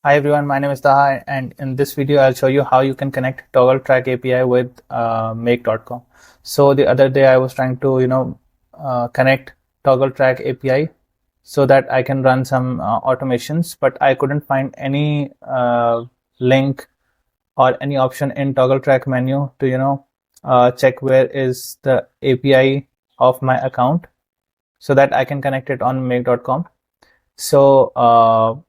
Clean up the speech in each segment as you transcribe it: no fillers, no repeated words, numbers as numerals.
Hi everyone, my name is Taha, and in this video I'll show you how you can connect Toggl Track API with make.com. So the other day I was trying to connect Toggl Track API so that I can run some automations, but I couldn't find any link or any option in Toggl Track menu to check where is the API of my account so that I can connect it on make.com. So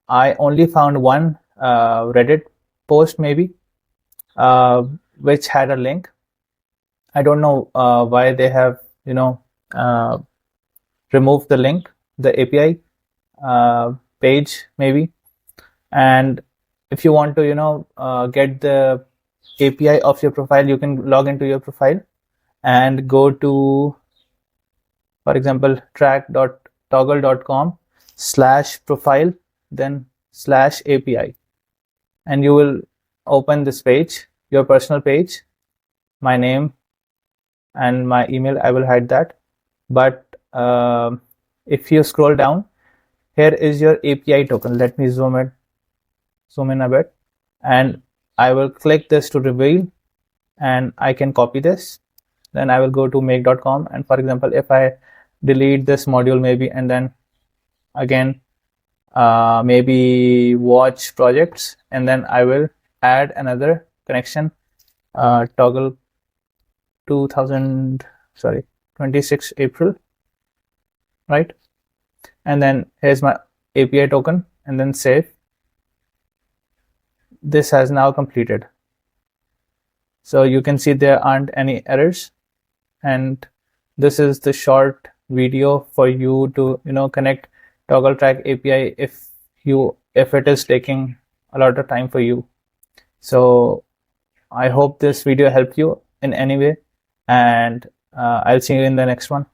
I only found one Reddit post maybe which had a link. I don't know why they have uh, removed the link, the API page maybe. And if you want to get the API of your profile, you can log into your profile and go to, for example, track.toggl.com/profile then /API, and you will open this page, your personal page, my name and my email. I will hide that, but if you scroll down, here is your API token. Let me zoom in a bit, and I will click this to reveal, and I can copy this. Then I will go to make.com, and for example, if I delete this module maybe, and then again maybe watch projects, and then I will add another connection, Toggl 26 April, right? And then here's my API token, and then save. This has now completed. So you can see there aren't any errors, and this is the short video for you to connect Toggl Track API if it is taking a lot of time for you. So I hope this video helped you in any way, and I'll see you in the next one.